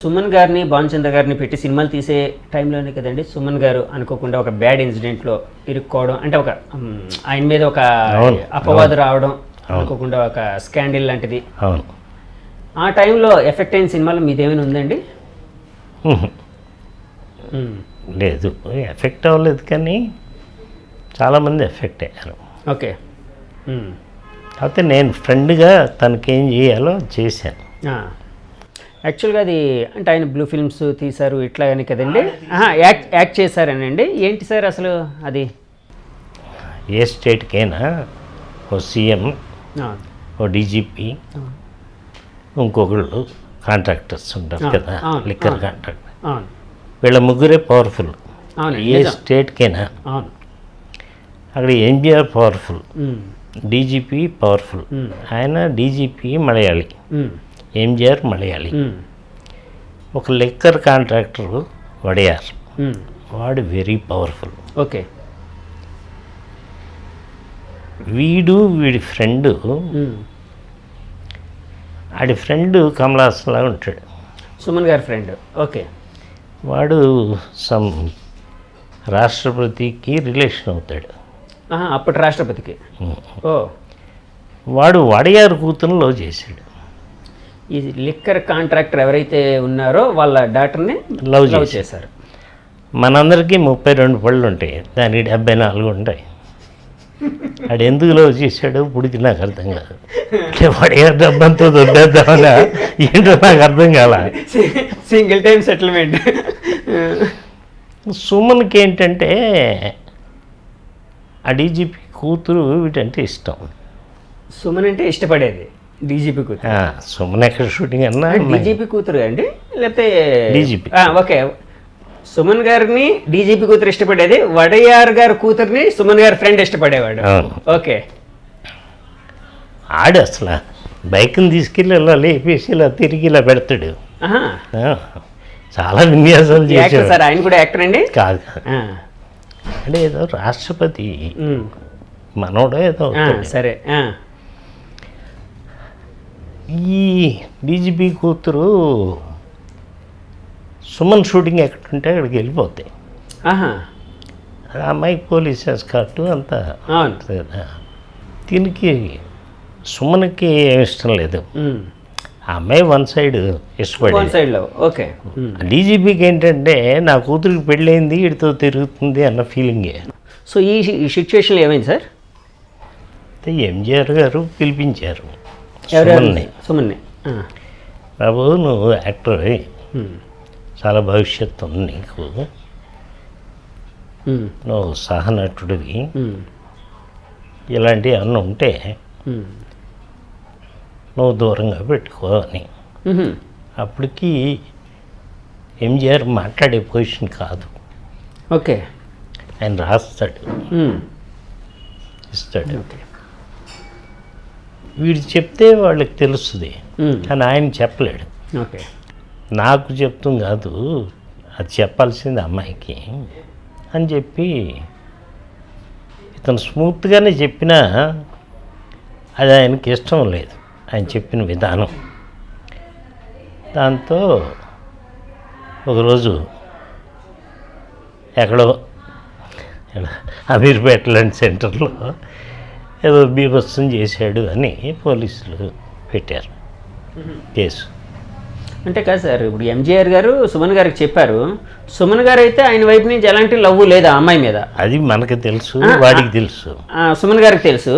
సుమన్ గారిని భానుచంద్ర గారిని పెట్టి సినిమాలు తీసే టైంలోనే కదండి సుమన్ గారు అనుకోకుండా ఒక బ్యాడ్ ఇన్సిడెంట్లో ఇరుక్కోవడం, అంటే ఒక ఆయన మీద ఒక అపవాదు రావడం, అనుకోకుండా ఒక స్కాండిల్ లాంటిది. ఆ టైంలో ఎఫెక్ట్ అయిన సినిమాలో మీదేమైనా ఉందండి? లేదు, ఎఫెక్ట్ అవ్వలేదు, కానీ చాలామంది ఎఫెక్ట్ అయ్యారు. ఓకే. కాకపోతే నేను ఫ్రెండ్గా తనకేం చేయాలో చేశాను. యాక్చువల్గా అది అంటే ఆయన బ్లూ ఫిల్మ్స్ తీశారు ఇట్లా అని కదండి, యాక్ట్ చేశారనండి. ఏంటి సార్ అసలు అది? ఏ స్టేట్కైనా ఓ సీఎం, ఓ డీజీపీ, ఇంకొకళ్ళు కాంట్రాక్టర్స్ ఉంటారు కదా, లిక్కర్ కాంట్రాక్టర్, వీళ్ళ ముగ్గురే పవర్ఫుల్. ఏ స్టేట్కైనా అక్కడ ఎన్టీఆర్ పవర్ఫుల్, డీజీపీ పవర్ఫుల్. ఆయన డీజీపీ మలయాళీ, ఎంజిఆర్ మలయాళీ. ఒక లిక్కర్ కాంట్రాక్టర్ వడయార్, వాడు వెరీ పవర్ఫుల్. ఓకే. వీడి ఫ్రెండు, ఆడి ఫ్రెండు కమల్ హాసన్ లాగా ఉంటాడు. సుమన్ గారి ఫ్రెండ్. ఓకే. వాడు సమ్ రాష్ట్రపతికి రిలేషన్ అవుతాడు. అప్పటి రాష్ట్రపతికి. ఓ. వాడు వడయార్ కూతురుని లవ్ చేశాడు. ఈ లిక్కర్ కాంట్రాక్టర్ ఎవరైతే ఉన్నారో వాళ్ళ డాక్టర్ని లవ్ చేశారు. మనందరికీ 32 పళ్ళు ఉంటాయి, దానికి 74 ఉంటాయి. వాడు ఎందుకు లవ్ చేశాడు పుడికి నాకు అర్థం కాదు. వడయార్ డబ్బంతో దొద్దేద్దామన్నా ఏంటో నాకు అర్థం కాల. Single time settlement. సుమన్కి ఏంటంటే ఆ డీజీపీ కూతురు వీటంటే ఇష్టం. సుమన్ అంటే ఇష్టపడేది డీజీపీ కూతురు. సుమన్ ఎక్కడ షూటింగ్ అన్నా డీజీపీ కూతురు అండి, లేకపోతే డీజీపీ. ఓకే. సుమన్ గారిని డీజీపీ కూతురు ఇష్టపడేది, వడయార్ గారి కూతుర్ని సుమన్ గారి ఫ్రెండ్ ఇష్టపడేవాడు. ఓకే. ఆడు అసలు బైక్ని తీసుకెళ్ళి ఇలా లేపేసి ఇలా తిరిగి ఇలా పెడతాడు. చాలా విన్యాసాలు చేశాడు. సార్ ఆయన కూడా యాక్టర్ అండి? కాదు, అంటే ఏదో రాష్ట్రపతి మనోడో ఏదో. సరే. ఈ డీజీపీ కూతురు సుమన్ షూటింగ్ ఎక్కడుంటే అక్కడికి వెళ్ళిపోతాయి. అమ్మాయికి పోలీస్ ఎస్కార్టు అంతా కదా. దీనికి సుమన్కి ఏమి ఇష్టం లేదు. ఆ అమ్మాయి వన్ సైడ్ ఇష్టపడి. ఓకే. డీజీపీకి ఏంటంటే నా కూతురికి పెళ్ళయింది వీడితో తిరుగుతుంది అన్న ఫీలింగే. సో ఈ సిచ్యువేషన్లో ఏమైంది సార్? ఎంజిఆర్ గారు పిలిపించారు సుమన్ని. బాబు, నువ్వు యాక్టర్, చాలా భవిష్యత్తు ఉంది నీకు, నువ్వు సహనటుడివి, ఇలాంటివి అన్నీ ఉంటే నువ్వు దూరంగా పెట్టుకో అని. అప్పటికి ఎంజిఆర్ మాట్లాడే పొజిషన్ కాదు. ఓకే. ఆయన రాస్తాడు, ఇస్తాడు. వీడు చెప్తే వాళ్ళకి తెలుస్తుంది, కానీ ఆయన చెప్పలేడు. ఓకే. నాకు చెప్తాం కాదు, అది చెప్పాల్సింది అమ్మాయికి అని చెప్పి ఇతను స్మూత్గానే చెప్పినా అది ఆయనకి ఇష్టం లేదు, ఆయన చెప్పిన విధానం. దాంతో ఒకరోజు ఎక్కడో అమీర్పేట లాంటి సెంటర్లో ఏదో బీభత్సం చేశాడు అని పోలీసులు పెట్టారు కేసు. అంటే కాదు సార్, ఇప్పుడు ఎంజిఆర్ గారు సుమన్ గారికి చెప్పారు, సుమన్ గారు అయితే ఆయన వైపు నుంచి ఎలాంటి లవ్ లేదు ఆ అమ్మాయి మీద. అది మనకు తెలుసు, వాడికి తెలుసు, సుమన్ గారికి తెలుసు.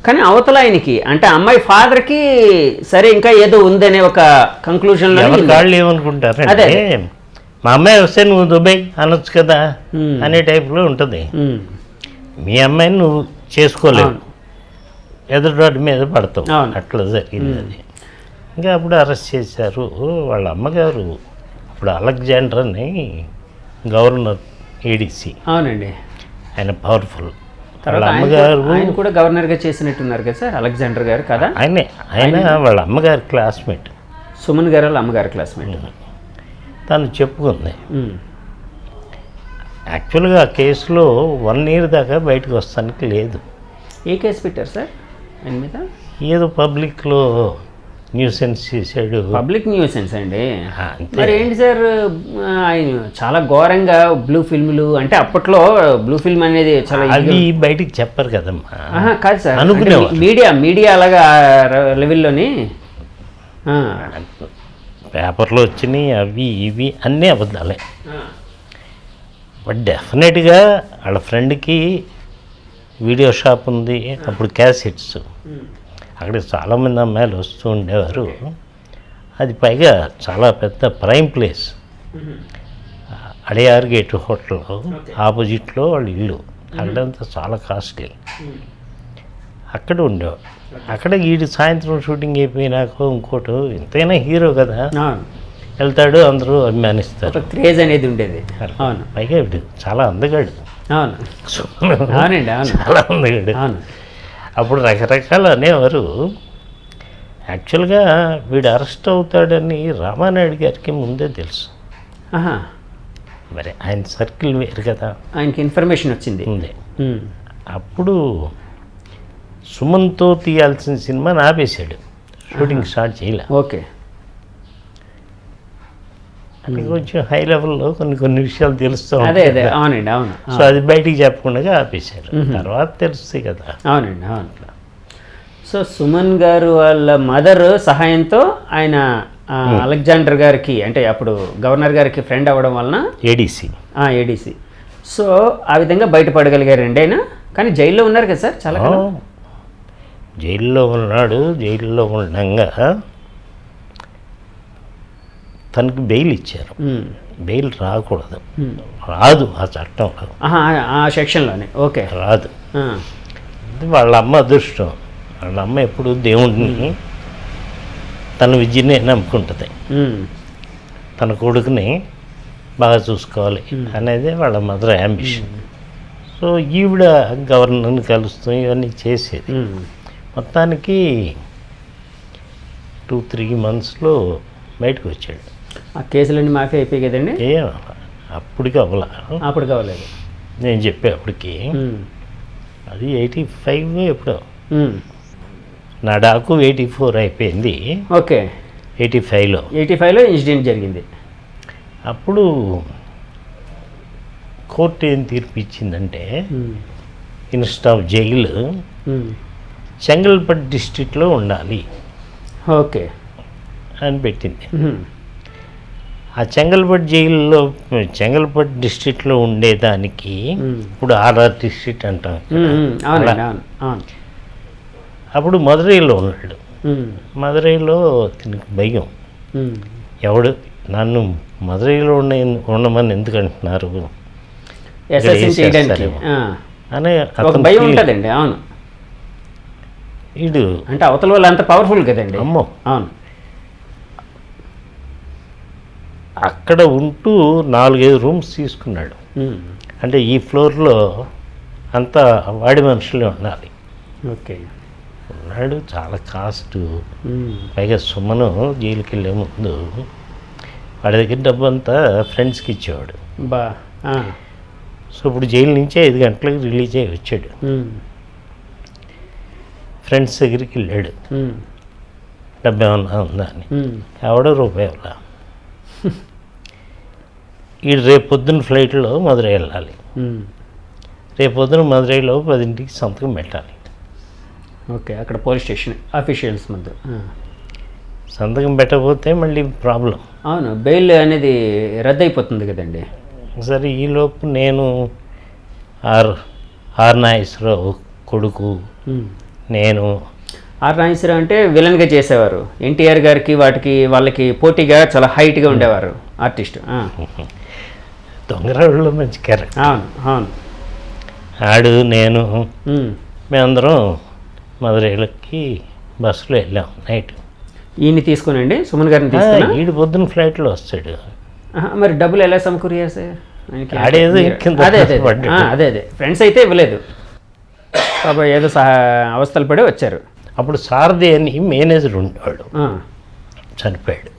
కానీ అవతల ఆయనకి అంటే అమ్మాయి ఫాదర్కి సరే ఇంకా ఏదో ఉందనే ఒక కంక్లూజన్లో వాళ్ళు ఏమనుకుంటారంటే మా అమ్మాయి వస్తే నువ్వు దుబాయ్ అనొచ్చు కదా అనే టైప్లో ఉంటుంది. మీ అమ్మాయిని నువ్వు చేసుకోలేవు, ఎదుటి మీద పడతావు. అట్లా జరిగింది అది. ఇంకా అప్పుడు అరెస్ట్ చేశారు. వాళ్ళ అమ్మగారు ఇప్పుడు అలెగ్జాండర్ అని గవర్నర్ ఏడీసీ. అవునండి. ఆయన పవర్ఫుల్. వాళ్ళ అమ్మగారు ఆయన కూడా గవర్నర్గా చేసినట్టున్నారు కదా సార్, అలెగ్జాండర్ గారు కదా. ఆయన వాళ్ళ అమ్మగారి క్లాస్మేట్. సుమన్ గారు వాళ్ళ అమ్మగారి క్లాస్మేట్. తను చెప్పుకుంది. యాక్చువల్గా ఆ కేసులో 1 year దాకా బయటకు వస్తానికి లేదు. ఏ కేసు పెట్టారు సార్ ఆయన మీద? ఏదో పబ్లిక్లో న్యూసెన్స్ చేశాడు. పబ్లిక్ న్యూసెన్స్ అండి. అంతే. మరి ఏంటి సార్, ఆయన చాలా ఘోరంగా బ్లూ ఫిల్మ్లు అంటే అప్పట్లో బ్లూ ఫిల్మ్ అనేది చాలా అవి బయటికి చెప్పరు కదమ్మా. కాదు సార్, అనుకునేవారు. మీడియా అలాగా లెవెల్లోని పేపర్లో వచ్చినాయి అవి ఇవి అన్నీ అబద్ధాలే. బట్ డెఫినెట్గా వాళ్ళ ఫ్రెండ్కి వీడియో షాప్ ఉంది, అప్పుడు క్యాసెట్స్, అక్కడికి చాలామంది అమ్మాయిలు వస్తూ ఉండేవారు. అది పైగా చాలా పెద్ద prime place, Adyar gate hotel ఆపోజిట్లో వాళ్ళ ఇల్లు. అక్కడంతా చాలా కాస్ట్లీ. అక్కడ ఉండేవాడు. అక్కడ వీడి సాయంత్రం షూటింగ్ అయిపోయినాక ఇంకోటి, ఎంతైనా హీరో కదా, వెళ్తాడు, అందరూ అభిమానిస్తారు, క్రేజ్ అనేది ఉండేది. అవును. పైగా వీడు చాలా అందగాడు. అవును, అవునండి, అవును, చాలా అందగాడు. అవును. అప్పుడు రకరకాలు అనేవారు. యాక్చువల్గా వీడు అరెస్ట్ అవుతాడని రామానాయుడు గారికి ముందే తెలుసు. మరి ఆయన సర్కిల్ వేరు కదా, ఆయనకి ఇన్ఫర్మేషన్ వచ్చింది ఉంది. అప్పుడు సుమన్తో తీయాల్సిన సినిమాని ఆపేశాడు, షూటింగ్ స్టార్ట్ చేయలే. ఓకే. అంటే కొంచెం హై లెవెల్లో కొన్ని విషయాలు తెలుస్తూ అదే అదే, అవునండి, అవును. సో అది బయటికి చెప్పకుండా ఆపేశారు. తర్వాత తెలుస్తాయి కదా. అవునండి, అవును. సో సుమన్ గారు వాళ్ళ మదర్ సహాయంతో ఆయన అలెగ్జాండర్ గారికి, అంటే అప్పుడు గవర్నర్ గారికి ఫ్రెండ్ అవ్వడం వలన ఏడీసీ, సో ఆ విధంగా బయటపడగలిగారండి ఆయన. కానీ జైల్లో ఉన్నారు కదా సార్ చాలా కాలం. జైల్లో ఉన్నాడు. జైల్లో ఉండగా తనకి బెయిల్ ఇచ్చారు. బెయిల్ రాకూడదు, రాదు ఆ చట్టంలో, ఆ సెక్షన్లోనే. ఓకే, రాదు. వాళ్ళ అమ్మ అదృష్టం. వాళ్ళ అమ్మ ఎప్పుడు దేవుడిని, తన విద్యనే నమ్ముకుంటుంది, తన కొడుకుని బాగా చూసుకోవాలి అనేది వాళ్ళ మదర్ యాంబిషన్. సో ఈవిడ గవర్నర్ని కలుస్తూ ఇవన్నీ చేసేది. మొత్తానికి 2-3 monthsలో బయటకు వచ్చాడు. ఆ కేసులన్నీ మాఫీ అయిపోయి కదండి. అప్పటికి అవ్వలేదు. నేను చెప్పే అప్పటికి అది 85 ఎప్పుడో, నా డాకు 84 అయిపోయింది. ఓకే, 85లో ఇన్సిడెంట్ జరిగింది. అప్పుడు కోర్టు ఏం తీర్పు ఇచ్చిందంటే, ఇన్స్టెడ్ ఆఫ్ జైలు చెంగల్పట్ డిస్ట్రిక్ట్లో ఉండాలి. ఓకే అని పెట్టింది. ఆ చెంగల్పట్ డిస్ట్రిక్ట్లో ఉండేదానికి ఇప్పుడు ఆర్ఆర్ డిస్ట్రిక్ట్ అంటాం. అప్పుడు మదురైలో ఉన్నాడు. మదురైలో తినకు భయం, ఎవడు నన్ను మదురైలో ఉండమని ఎందుకు అంటున్నారు అని భయం ఉంటుందండి. అవును, వీడు అంటే అవతల వాళ్ళు అంత పవర్ఫుల్ కదండి. అమ్మో. అవును. అక్కడ ఉంటూ 4-5 రూమ్స్ తీసుకున్నాడు. అంటే ఈ ఫ్లోర్లో అంతా వాడి మనుషులే ఉండాలి. ఓకే. ఉన్నాడు, చాలా కాస్ట్. పైగా సుమను జైలుకి వెళ్ళే ముందు వాడి దగ్గర డబ్బు అంతా ఫ్రెండ్స్కి ఇచ్చేవాడు. సో ఇప్పుడు జైలు నుంచి 5 గంటలకు రిలీజ్ అయ్యి వచ్చాడు. ఫ్రెండ్స్ దగ్గరికి వెళ్ళాడు, డబ్బు ఏమన్నా ఉందా అని. ఎవడో ₹1 వీడు రేపు పొద్దున్న ఫ్లైట్లో మదురై వెళ్ళాలి. రేపు పొద్దున మదురైలో 10ంటికి సంతకం పెట్టాలి. ఓకే, అక్కడ పోలీస్ స్టేషన్ అఫీషియల్స్ మధ్య సంతకం పెట్టకపోతే మళ్ళీ ప్రాబ్లం. అవును, బెయిల్ అనేది రద్దు అయిపోతుంది కదండి. సరే, ఈలోపు నేను ఆర్ నాగేశ్వరరావు కొడుకు, నేను. ఆర్ నాగేశ్వరరావు అంటే విలన్గా చేసేవారు. ఎన్టీఆర్ గారికి వాళ్ళకి పోటీగా చాలా హైట్గా ఉండేవారు ఆర్టిస్ట్. దొంగరాళ్ళలో మంచి క్యారెక్టర్. అవును, అవును. ఆడు నేను మేమందరం మదురైలకి బస్సులో వెళ్ళాం నైట్. ఈయన్ని తీసుకునండి, సుమన్ గారిని తీసుకుని. ఈడు పొద్దున్న ఫ్లైట్లో వస్తాడు. మరి డబ్బులు ఎలా సమకూర్యారు సార్? ఆడేదో అదే ఫ్రెండ్స్ అయితే ఇవ్వలేదు, కాబట్టి ఏదో అవస్థలు పడి వచ్చారు. అప్పుడు సారథి అని మేనేజర్ ఉండేవాడు, చనిపోయాడు.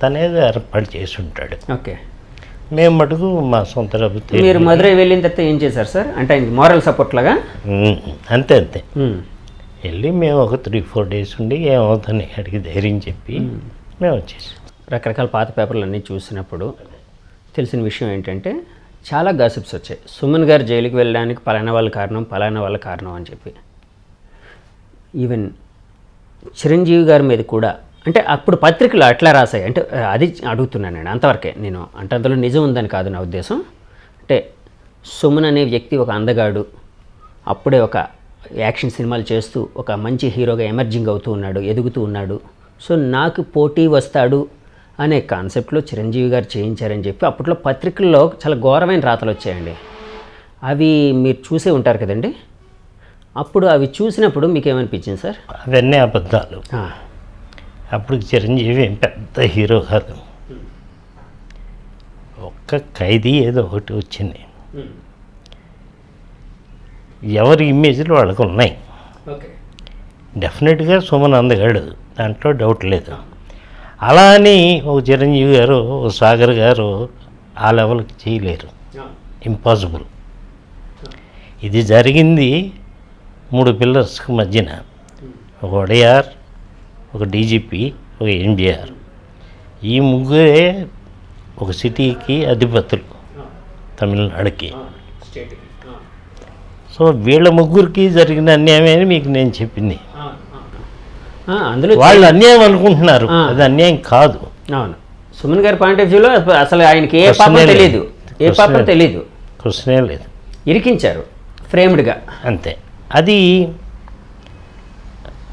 తనేదో ఏర్పాటు చేసి ఉంటాడు. ఓకే. మేము మటుకు మా సొంత డబ్బుతో. మీరు మదురై వెళ్ళిన తర్వాత ఏం చేశారు సార్? అంటే ఆయనకి మోరల్ సపోర్ట్ లాగా? అంతే. వెళ్ళి మేము ఒక 3-4 డేస్ ఉండి ఏమవుతుంది అడిగి ధైర్యం చెప్పి మేము వచ్చేసాం. రకరకాల పాత పేపర్లు అన్నీ చూసినప్పుడు తెలిసిన విషయం ఏంటంటే చాలా గాసిప్స్ వచ్చాయి. సుమన్ గారు జైలుకి వెళ్ళడానికి పలానా వాళ్ళ కారణం అని చెప్పి. ఈవెన్ చిరంజీవి గారి మీద కూడా, అంటే అప్పుడు పత్రికలు అట్లా రాశాయి. అంటే అది అడుగుతున్నాను నేను, అంతవరకే నేను అంటే అందులో నిజం ఉందని కాదు నా ఉద్దేశం. అంటే సుమన్ అనే వ్యక్తి ఒక అందగాడు, అప్పుడే ఒక యాక్షన్ సినిమాలు చేస్తూ ఒక మంచి హీరోగా ఎమర్జింగ్ అవుతూ ఉన్నాడు, ఎదుగుతూ ఉన్నాడు. సో నాకు పోటీ వస్తాడు అనే కాన్సెప్ట్లో చిరంజీవి గారు చేయించారని చెప్పి అప్పట్లో పత్రికల్లో చాలా ఘోరమైన రాతలు వచ్చాయండి. అవి మీరు చూసే ఉంటారు కదండి. అప్పుడు అవి చూసినప్పుడు మీకు ఏమనిపించింది సార్? అవన్నీ అబద్ధాలు. అప్పుడు చిరంజీవి ఏం పెద్ద హీరో కాదు, ఒక్క ఖైదీ ఏదో ఒకటి వచ్చింది. ఎవరి ఇమేజ్లు వాళ్ళకు ఉన్నాయి. డెఫినెట్గా సుమన్ అందగాడు, దాంట్లో డౌట్ లేదు. అలా అని ఒక చిరంజీవి గారు, ఒక సాగర్ గారు ఆ లెవెల్కి చేయలేరు, ఇంపాసిబుల్. ఇది జరిగింది 3 పిల్లర్స్కి మధ్యన, ఒక ఒడయార్, ఒక డీజీపీ, ఒక ఎన్టీఆర్. ఈ ముగ్గురే ఒక సిటీకి అధిపతులు తమిళనాడుకి. సో వీళ్ళ ముగ్గురికి జరిగిన అన్యాయమే మీకు నేను చెప్పింది. అందులో వాళ్ళు అన్యాయం అనుకుంటున్నారు, అది అన్యాయం కాదు. అవును, సుమన్ గారి పాయింట్ ఆఫ్ వ్యూలో అసలు ఆయనకి ఏ పాపం తెలియదు, క్వశ్చనే లేదు, ఇరికించారు ఫ్రేమ్డ్గా అంతే. అది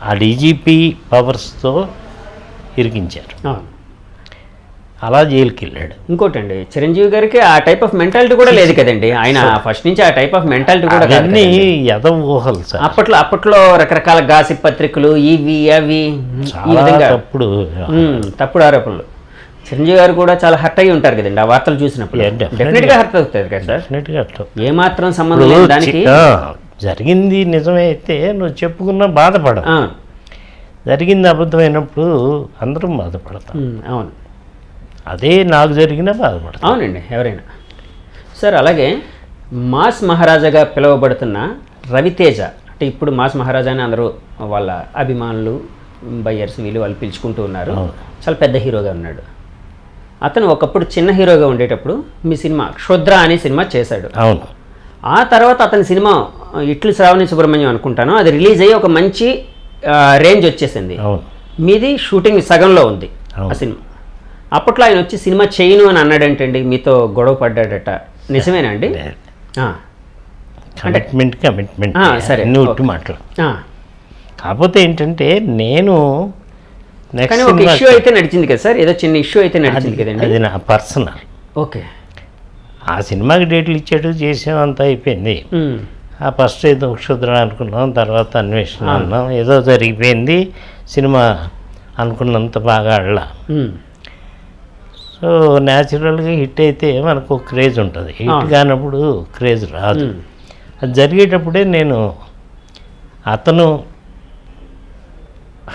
ఆ డీజీపీ పవర్స్తో ఇరికించారు, అలా జైలుకి వెళ్ళాడు. ఇంకోటండి, చిరంజీవి గారికి ఆ టైప్ ఆఫ్ మెంటాలిటీ కూడా లేదు కదండి. ఆయన ఫస్ట్ నుంచి ఆ టైప్ ఆఫ్ మెంటాలిటీ కూడా అన్నీ ఎదవ ఊహలు సార్. అప్పట్లో రకరకాల గాసిప్ పత్రికలు ఇవి అవి ఈ విధంగా తప్పుడు ఆరోపణలు. చిరంజీవి గారు కూడా చాలా హర్ట్ అయ్యి ఉంటారు కదండి ఆ వార్తలు చూసినప్పుడు. డెఫినెట్గా హర్ట్ అవుతుంది కదా సార్. డెఫినెట్గా అట్లా ఏమాత్రం సంబంధం లేదు దానికి. జరిగింది నిజమే అయితే నువ్వు చెప్పుకున్నా బాధపడ, జరిగింది అబద్ధమైనప్పుడు అందరం బాధపడతాం. అవును, అదే నాకు జరిగినా బాధపడతాం. అవునండి, ఎవరైనా. సార్ అలాగే మాస్ మహారాజాగా పిలువబడుతున్న రవితేజ, అంటే ఇప్పుడు మాస్ మహారాజా అని అందరూ వాళ్ళ అభిమానులు, బయ్యర్స్ వాళ్ళు పిలుచుకుంటూ ఉన్నారు. చాలా పెద్ద హీరోగా ఉన్నాడు అతను. ఒకప్పుడు చిన్న హీరోగా ఉండేటప్పుడు మీ సినిమా క్షుద్ర అనే సినిమా చేశాడు. అవును. ఆ తర్వాత అతని సినిమా ఇట్లు శ్రావణి సుబ్రహ్మణ్యం అనుకుంటాను, అది రిలీజ్ అయ్యి ఒక మంచి రేంజ్ వచ్చేసింది. మీది షూటింగ్ సగంలో ఉంది ఆ సినిమా. అప్పట్లో ఆయన వచ్చి సినిమా చేయను అని అన్నాడంటండి, మీతో గొడవ పడ్డాడట, నిజమేనండి? కమిట్మెంట్ సరే, నువ్వు మాట్లాడు. కాకపోతే ఏంటంటే నేను కానీ ఒక ఇష్యూ అయితే నడిచింది కదా సార్, ఏదో చిన్న ఇష్యూ అయితే నడిచింది కదండి. అది నా పర్సనల్. ఓకే, ఆ సినిమాకి డేట్లు ఇచ్చాడు, చేసాం, అంతా అయిపోయింది. ఆ ఫస్ట్ ఏదో క్షుద్ర అనుకున్నాం, తర్వాత అన్వేషణ అన్నాం, ఏదో జరిగిపోయింది. సినిమా అనుకున్నంత బాగా ఆడలా. సో న్యాచురల్గా హిట్ అయితే మనకు క్రేజ్ ఉంటుంది, హిట్ కానప్పుడు క్రేజ్ రాదు. అది జరిగేటప్పుడే నేను అతను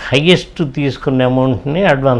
హైయెస్ట్ తీసుకున్న అమౌంట్ని అడ్వాన్స్